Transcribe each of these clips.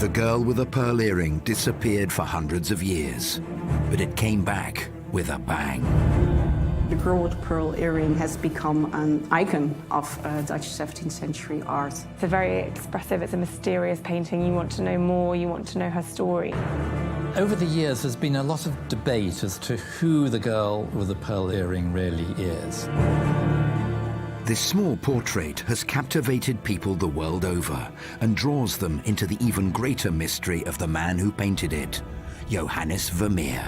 The girl with a pearl earring disappeared for hundreds of years, but it came back with a bang. The girl with the pearl earring has become an icon of Dutch 17th century art. It's a very expressive, it's a mysterious painting. You want to know more, you want to know her story. Over the years, there's been a lot of debate as to who the girl with the pearl earring really is. This small portrait has captivated people the world over and draws them into the even greater mystery of the man who painted it, Johannes Vermeer.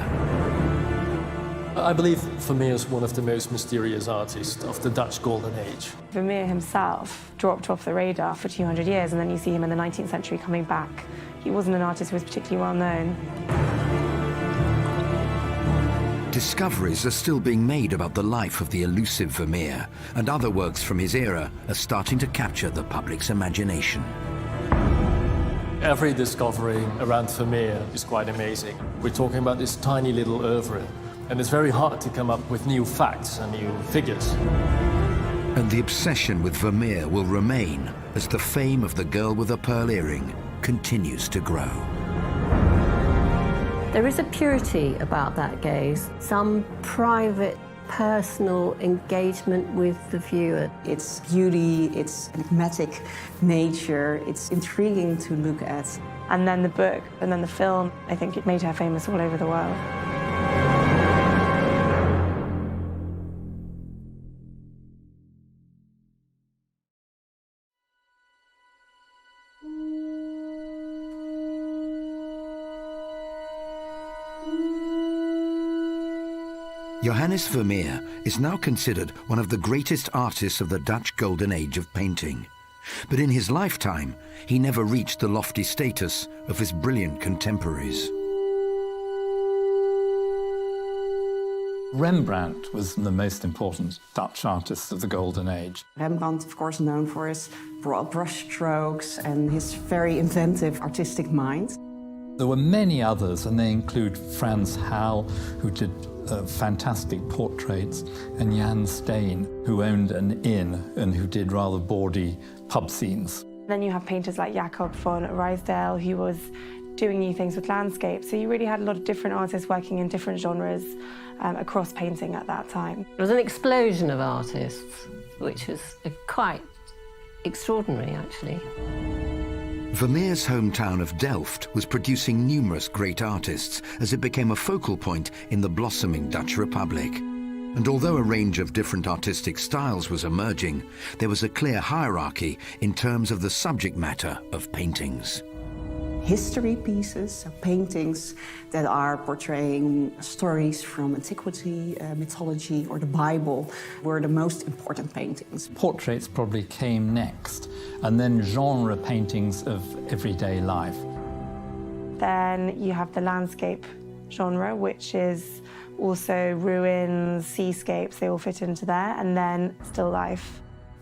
I believe Vermeer is one of the most mysterious artists of the Dutch Golden Age. Vermeer himself dropped off the radar for 200 years, and then you see him in the 19th century coming back. He wasn't an artist who was particularly well known. Discoveries are still being made about the life of the elusive Vermeer, and other works from his era are starting to capture the public's imagination. Every discovery around Vermeer is quite amazing. We're talking about this tiny little oeuvre, and it's very hard to come up with new facts and new figures. And the obsession with Vermeer will remain as the fame of the girl with a pearl earring continues to grow. There is a purity about that gaze, some private, personal engagement with the viewer. Its beauty, its enigmatic nature, it's intriguing to look at. And then the book, and then the film, I think it made her famous all over the world. Johannes Vermeer is now considered one of the greatest artists of the Dutch Golden Age of painting. But in his lifetime, he never reached the lofty status of his brilliant contemporaries. Rembrandt was the most important Dutch artist of the Golden Age. Rembrandt, of course, known for his broad brushstrokes and his very inventive artistic mind. There were many others, and they include Frans Hal, who did fantastic portraits, and Jan Steen, who owned an inn and who did rather bawdy pub scenes. Then you have painters like Jacob van Ruysdael, who was doing new things with landscape. So you really had a lot of different artists working in different genres across painting at that time. There was an explosion of artists, which was quite extraordinary, actually. Vermeer's hometown of Delft was producing numerous great artists as it became a focal point in the blossoming Dutch Republic. And although a range of different artistic styles was emerging, there was a clear hierarchy in terms of the subject matter of paintings. History pieces, so paintings that are portraying stories from antiquity, mythology, or the Bible, were the most important paintings. Portraits probably came next, and then genre paintings of everyday life. Then you have the landscape genre, which is also ruins, seascapes, they all fit into there, and then still life.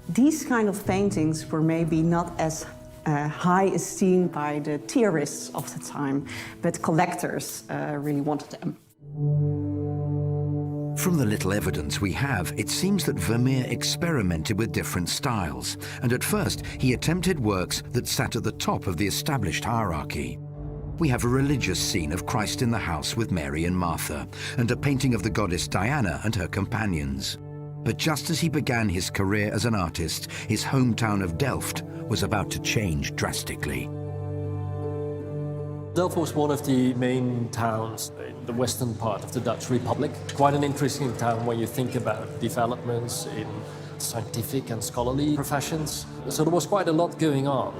These kind of paintings were maybe not as high esteemed by the theorists of the time, but collectors really wanted them. From the little evidence we have, it seems that Vermeer experimented with different styles, and at first he attempted works that sat at the top of the established hierarchy. We have a religious scene of Christ in the house with Mary and Martha, and a painting of the goddess Diana and her companions. But just as he began his career as an artist, his hometown of Delft was about to change drastically. Delft was one of the main towns in the western part of the Dutch Republic. Quite an interesting town when you think about developments in scientific and scholarly professions. So there was quite a lot going on.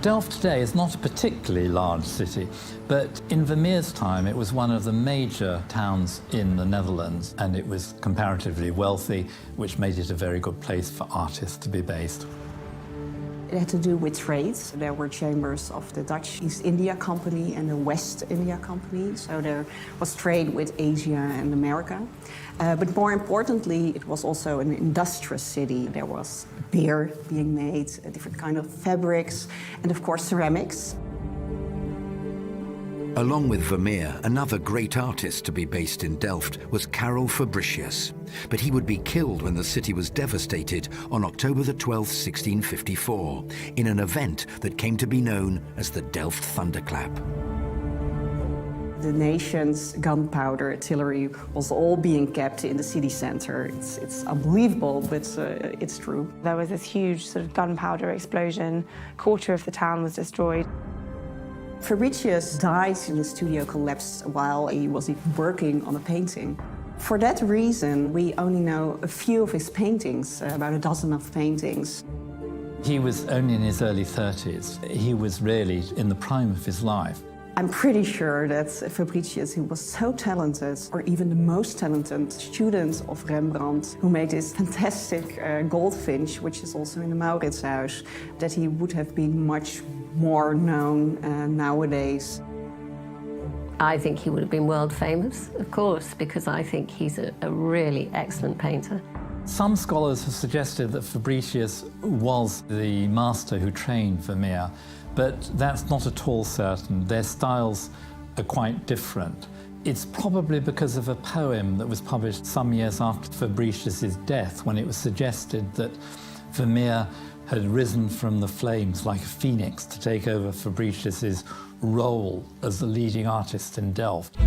Delft today is not a particularly large city, but in Vermeer's time it was one of the major towns in the Netherlands, and it was comparatively wealthy, which made it a very good place for artists to be based. It had to do with trade. There were chambers of the Dutch East India Company and the West India Company, so there was trade with Asia and America. But more importantly, it was also an industrious city. There was beer being made, different kind of fabrics, and of course ceramics. Along with Vermeer, another great artist to be based in Delft was Karel Fabricius, but he would be killed when the city was devastated on October the 12th, 1654, in an event that came to be known as the Delft Thunderclap. The nation's gunpowder artillery was all being kept in the city center. It's unbelievable, but it's true. There was this huge sort of gunpowder explosion. A quarter of the town was destroyed. Fabricius died and his studio collapsed while he was working on a painting. For that reason, we only know a few of his paintings, about a dozen of paintings. He was only in his early 30s. He was really in the prime of his life. I'm pretty sure that Fabricius, who was so talented, or even the most talented student of Rembrandt, who made this fantastic goldfinch, which is also in the Mauritshuis, that he would have been much more known nowadays. I think he would have been world famous, of course, because I think he's a really excellent painter. Some scholars have suggested that Fabricius was the master who trained Vermeer, but that's not at all certain. Their styles are quite different. It's probably because of a poem that was published some years after Fabricius's death, when it was suggested that Vermeer had risen from the flames like a phoenix to take over Fabricius's role as the leading artist in Delft.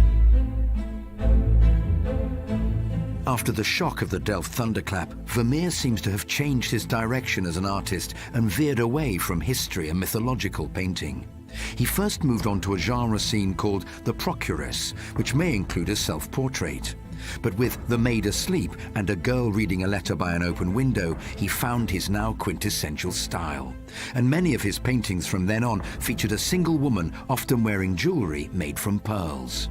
After the shock of the Delft Thunderclap, Vermeer seems to have changed his direction as an artist and veered away from history and mythological painting. He first moved on to a genre scene called the Procuress, which may include a self-portrait. But with The Maid Asleep and A Girl Reading a Letter by an Open Window, he found his now quintessential style. And many of his paintings from then on featured a single woman, often wearing jewelry made from pearls.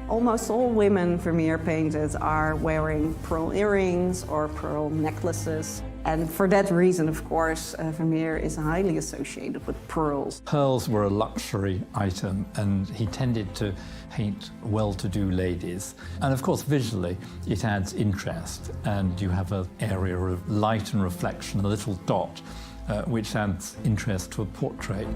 Almost all women Vermeer painted are wearing pearl earrings or pearl necklaces. And for that reason, of course, Vermeer is highly associated with pearls. Pearls were a luxury item, and he tended to paint well-to-do ladies. And of course, visually, it adds interest, and you have an area of light and reflection, a little dot, which adds interest to a portrait.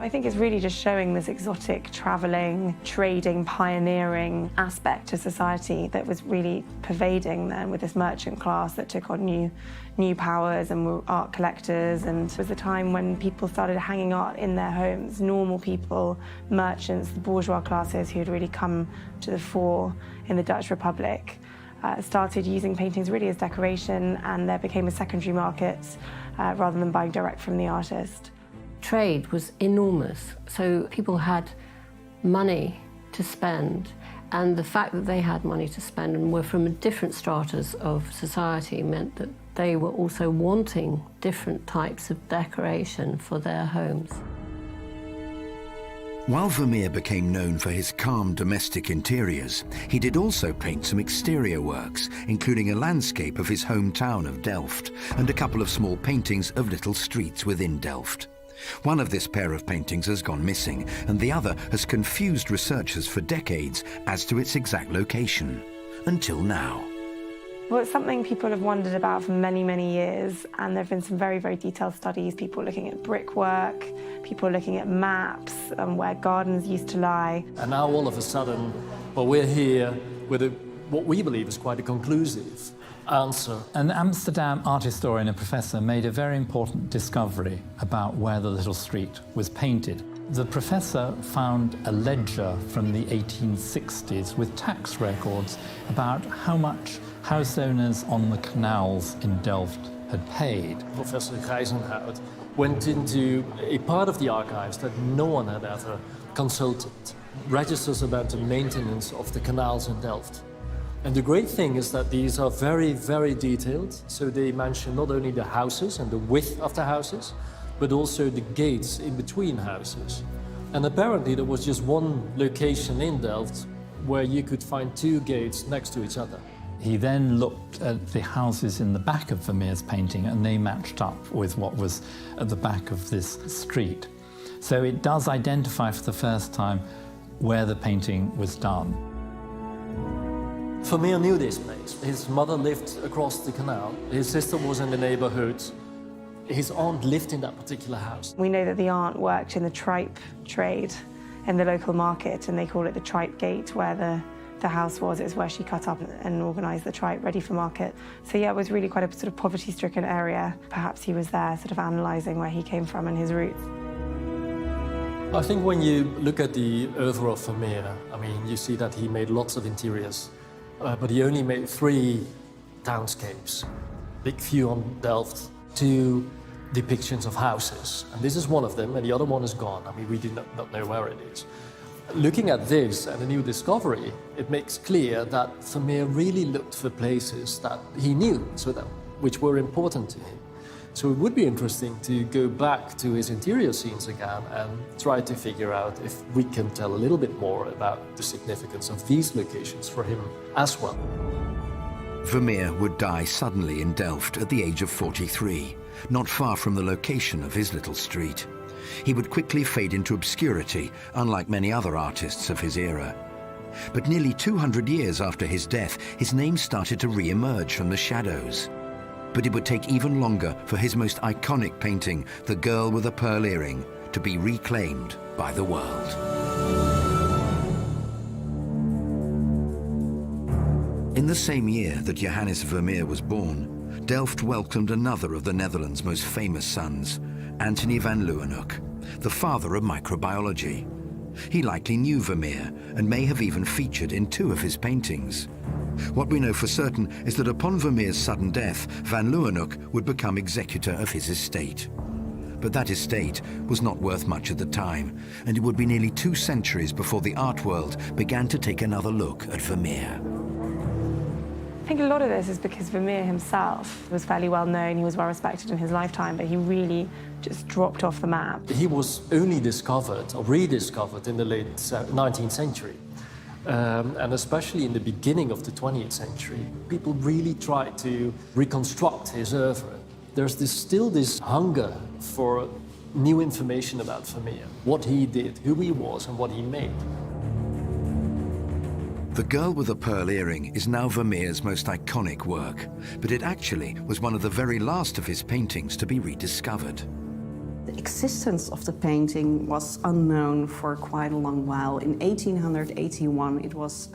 I think it's really just showing this exotic, travelling, trading, pioneering aspect to society that was really pervading then, with this merchant class that took on new powers and were art collectors. And it was a time when people started hanging art in their homes, normal people, merchants, the bourgeois classes who had really come to the fore in the Dutch Republic, started using paintings really as decoration, and there became a secondary market rather than buying direct from the artist. Trade was enormous, so people had money to spend, and the fact that they had money to spend and were from different stratas of society meant that they were also wanting different types of decoration for their homes. While Vermeer became known for his calm domestic interiors, he did also paint some exterior works, including a landscape of his hometown of Delft and a couple of small paintings of little streets within Delft. One of this pair of paintings has gone missing, and the other has confused researchers for decades as to its exact location, until now. Well, it's something people have wondered about for many, many years, and there have been some very, very detailed studies, people looking at brickwork, people looking at maps and where gardens used to lie. And now all of a sudden, well, we're here with what we believe is quite a conclusive answer. An Amsterdam art historian and professor made a very important discovery about where the little street was painted. The professor found a ledger from the 1860s with tax records about how much house owners on the canals in Delft had paid. Professor Gijzenhout went into a part of the archives that no one had ever consulted, registers about the maintenance of the canals in Delft. And the great thing is that these are very, very detailed, so they mention not only the houses and the width of the houses, but also the gates in between houses. And apparently there was just one location in Delft where you could find two gates next to each other. He then looked at the houses in the back of Vermeer's painting, and they matched up with what was at the back of this street. So it does identify for the first time where the painting was done. Vermeer knew this place. His mother lived across the canal. His sister was in the neighborhood. His aunt lived in that particular house. We know that the aunt worked in the tripe trade in the local market, and they call it the tripe gate, where the house was. It's where she cut up and organised the tripe ready for market. So yeah, it was really quite a sort of poverty-stricken area. Perhaps he was there sort of analysing where he came from and his roots. I think when you look at the oeuvre of Vermeer, I mean, you see that he made lots of interiors, but he only made 3 townscapes. Big view on Delft, 2 depictions of houses, and this is one of them, and the other one is gone. I mean, we do not know where it is. Looking at this and a new discovery, it makes clear that Vermeer really looked for places that he knew, which were important to him. So it would be interesting to go back to his interior scenes again and try to figure out if we can tell a little bit more about the significance of these locations for him as well. Vermeer would die suddenly in Delft at the age of 43, not far from the location of his little street. He would quickly fade into obscurity, unlike many other artists of his era. But nearly 200 years after his death, his name started to re-emerge from the shadows. But it would take even longer for his most iconic painting, The Girl with a Pearl Earring, to be reclaimed by the world. In the same year that Johannes Vermeer was born, Delft welcomed another of the Netherlands' most famous sons, Antony van Leeuwenhoek, the father of microbiology. He likely knew Vermeer and may have even featured in 2 of his paintings. What we know for certain is that upon Vermeer's sudden death, van Leeuwenhoek would become executor of his estate. But that estate was not worth much at the time, and it would be nearly 2 centuries before the art world began to take another look at Vermeer. I think a lot of this is because Vermeer himself was fairly well known, he was well respected in his lifetime, but he really just dropped off the map. He was only discovered or rediscovered in the late 19th century. And especially in the beginning of the 20th century, people really tried to reconstruct his oeuvre. There's still this hunger for new information about Vermeer, what he did, who he was, and what he made. The Girl with a Pearl Earring is now Vermeer's most iconic work, but it actually was one of the very last of his paintings to be rediscovered. The existence of the painting was unknown for quite a long while. In 1881, it was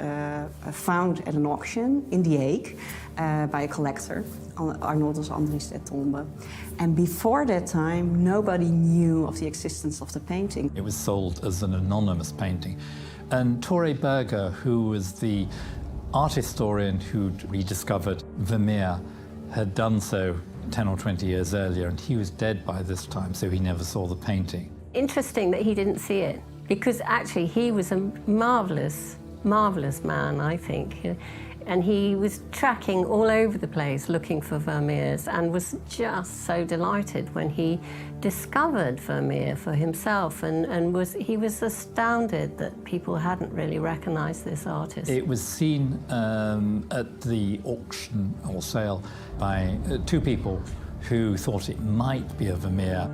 found at an auction in The Hague by a collector, Arnoldus Andries de Tombe. And before that time, nobody knew of the existence of the painting. It was sold as an anonymous painting. And Tore Berger, who was the art historian who'd rediscovered Vermeer, had done so 10 or 20 years earlier, and he was dead by this time, so he never saw the painting. Interesting that he didn't see it, because actually he was a marvellous, marvellous man, I think. And he was tracking all over the place looking for Vermeers, and was just so delighted when he discovered Vermeer for himself, and he was astounded that people hadn't really recognised this artist. It was seen at the auction or sale by 2 people who thought it might be a Vermeer.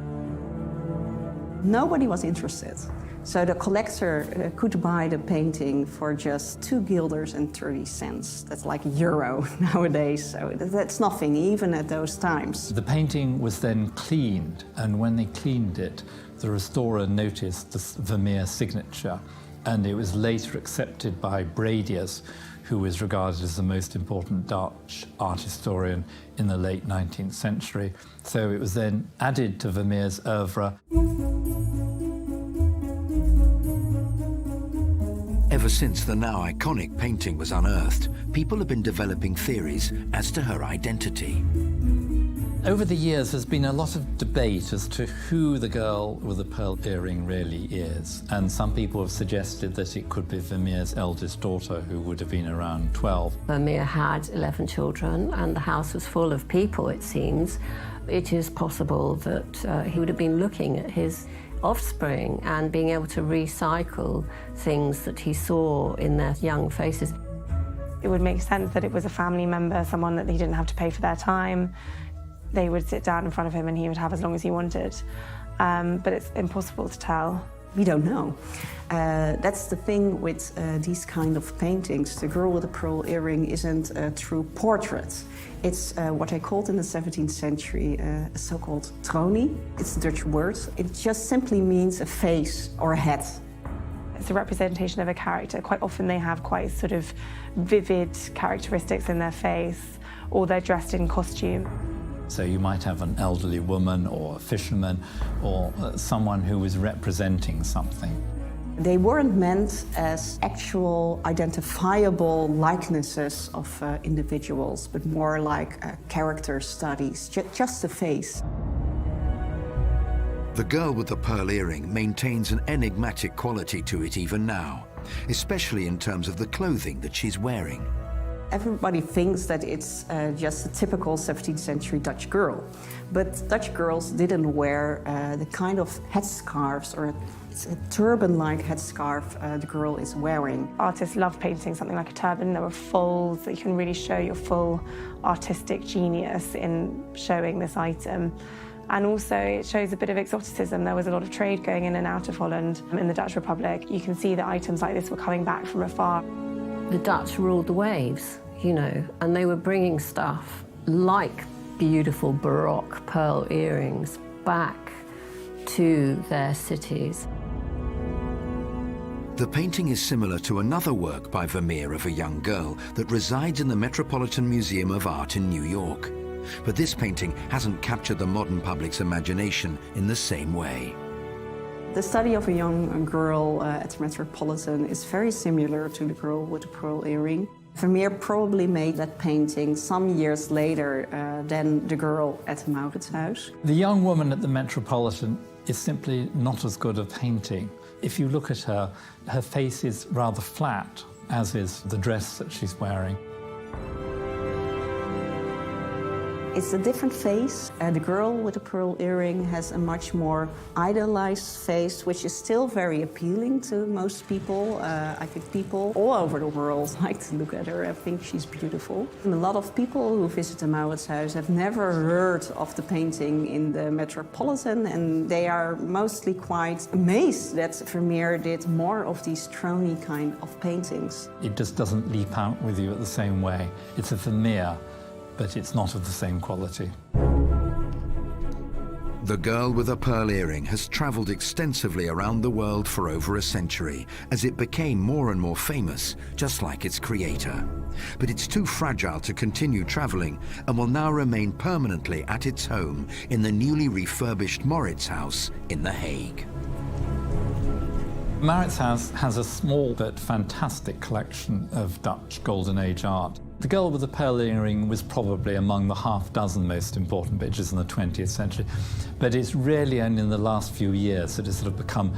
Nobody was interested. So the collector could buy the painting for just 2 guilders and 30 cents. That's like euro nowadays, so that's nothing, even at those times. The painting was then cleaned, and when they cleaned it, the restorer noticed the Vermeer signature, and it was later accepted by Bradius, who was regarded as the most important Dutch art historian in the late 19th century. So it was then added to Vermeer's oeuvre. Ever since the now iconic painting was unearthed, people have been developing theories as to her identity. Over the years, there's been a lot of debate as to who the girl with the pearl earring really is. And some people have suggested that it could be Vermeer's eldest daughter, who would have been around 12. Vermeer had 11 children, and the house was full of people, it seems. It is possible that he would have been looking at his offspring and being able to recycle things that he saw in their young faces. It would make sense that it was a family member, someone that he didn't have to pay for their time. They would sit down in front of him and he would have as long as he wanted. But it's impossible to tell. We don't know. That's the thing with these kind of paintings. The girl with the pearl earring isn't a true portrait. It's what I called in the 17th century a so-called tronie. It's a Dutch word. It just simply means a face or a head. It's a representation of a character. Quite often they have quite sort of vivid characteristics in their face, or they're dressed in costume. So you might have an elderly woman or a fisherman or someone who is representing something. They weren't meant as actual identifiable likenesses of individuals, but more like character studies, just the face. The girl with the pearl earring maintains an enigmatic quality to it even now, especially in terms of the clothing that she's wearing. Everybody thinks that it's just a typical 17th century Dutch girl. But Dutch girls didn't wear the kind of headscarves, or it's a turban-like headscarf the girl is wearing. Artists love painting something like a turban. There are folds that you can really show your full artistic genius in showing this item. And also it shows a bit of exoticism. There was a lot of trade going in and out of Holland in the Dutch Republic. You can see that items like this were coming back from afar. The Dutch ruled the waves, you know, and they were bringing stuff like beautiful Baroque pearl earrings back to their cities. The painting is similar to another work by Vermeer of a young girl that resides in the Metropolitan Museum of Art in New York. But this painting hasn't captured the modern public's imagination in the same way. The study of a young girl at the Metropolitan is very similar to the girl with the pearl earring. Vermeer probably made that painting some years later than the girl at the Mauritshuis. The young woman at the Metropolitan is simply not as good a painting. If you look at her, her face is rather flat, as is the dress that she's wearing. It's a different face. The girl with the pearl earring has a much more idealized face, which is still very appealing to most people. I think people all over the world like to look at her. I think she's beautiful. And a lot of people who visit the Mauritshuis have never heard of the painting in the Metropolitan, and they are mostly quite amazed that Vermeer did more of these throny kind of paintings. It just doesn't leap out with you at the same way. It's a Vermeer, but it's not of the same quality. The girl with a pearl earring has traveled extensively around the world for over a century as it became more and more famous, just like its creator. But it's too fragile to continue traveling and will now remain permanently at its home in the newly refurbished Mauritshuis in The Hague. Mauritshuis has a small but fantastic collection of Dutch Golden Age art. The girl with the pearl earring was probably among the half-dozen most important pictures in the 20th century, but it's really only in the last few years that it's sort of become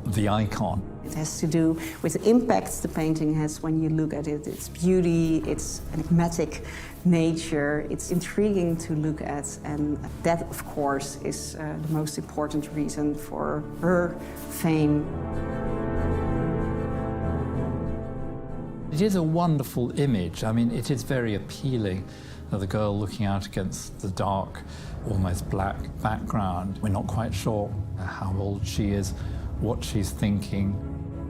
the icon. It has to do with the impact the painting has when you look at it. Its beauty, its enigmatic nature, it's intriguing to look at, and that, of course, is the most important reason for her fame. It is a wonderful image. I mean, it is very appealing. The girl looking out against the dark, almost black background. We're not quite sure how old she is, what she's thinking.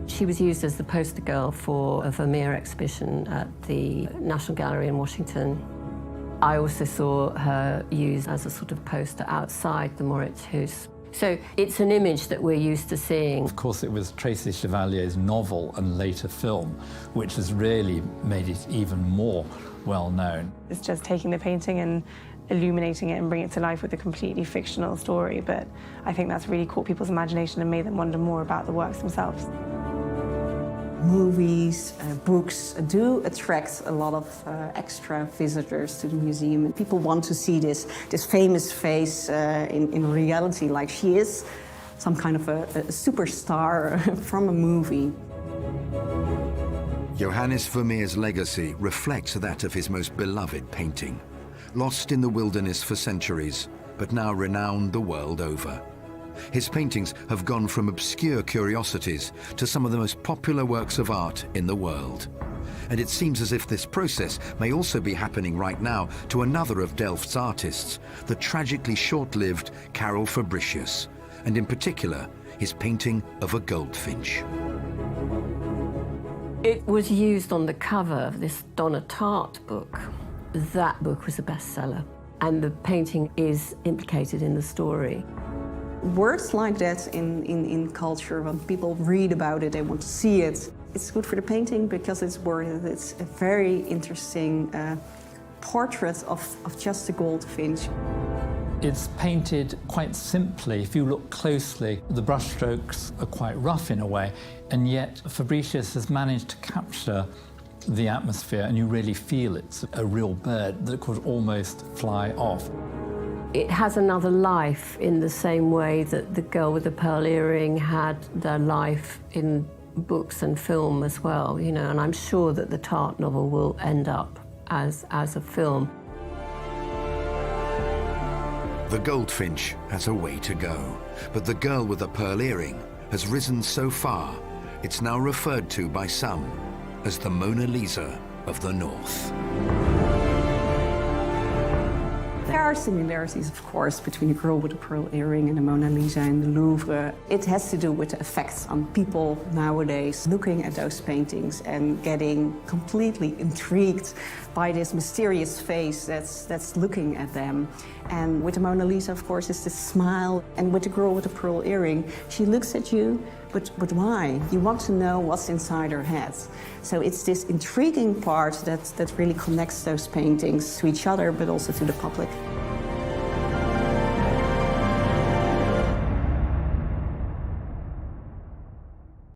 She was used as the poster girl for a Vermeer exhibition at the National Gallery in Washington. I also saw her used as a sort of poster outside the Mauritshuis. So it's an image that we're used to seeing. Of course, it was Tracy Chevalier's novel and later film, which has really made it even more well known. It's just taking the painting and illuminating it and bringing it to life with a completely fictional story, but I think that's really caught people's imagination and made them wonder more about the works themselves. Movies, books do attract a lot of extra visitors to the museum. And people want to see this famous face in reality, like she is some kind of a superstar from a movie. Johannes Vermeer's legacy reflects that of his most beloved painting. Lost in the wilderness for centuries, but now renowned the world over. His paintings have gone from obscure curiosities to some of the most popular works of art in the world. And it seems as if this process may also be happening right now to another of Delft's artists, the tragically short-lived Karel Fabricius, and in particular, his painting of a goldfinch. It was used on the cover of this Donna Tartt book. That book was a bestseller, and the painting is implicated in the story. Words like that in culture, when people read about it, they want to see it. It's good for the painting because it's a very interesting portrait of just the goldfinch. It's painted quite simply. If you look closely, the brushstrokes are quite rough in a way, and yet Fabricius has managed to capture the atmosphere, and you really feel it's a real bird that could almost fly off. It has another life in the same way that The Girl with the Pearl Earring had their life in books and film as well, you know, and I'm sure that the Tart novel will end up as a film. The goldfinch has a way to go, but the girl with the pearl earring has risen so far, it's now referred to by some as the Mona Lisa of the North. There are similarities, of course, between the girl with the pearl earring and the Mona Lisa in the Louvre. It has to do with the effects on people nowadays looking at those paintings and getting completely intrigued by this mysterious face that's looking at them. And with the Mona Lisa, of course, is this smile. And with the girl with the pearl earring, she looks at you, but why? You want to know what's inside her head. So it's this intriguing part that really connects those paintings to each other, but also to the public.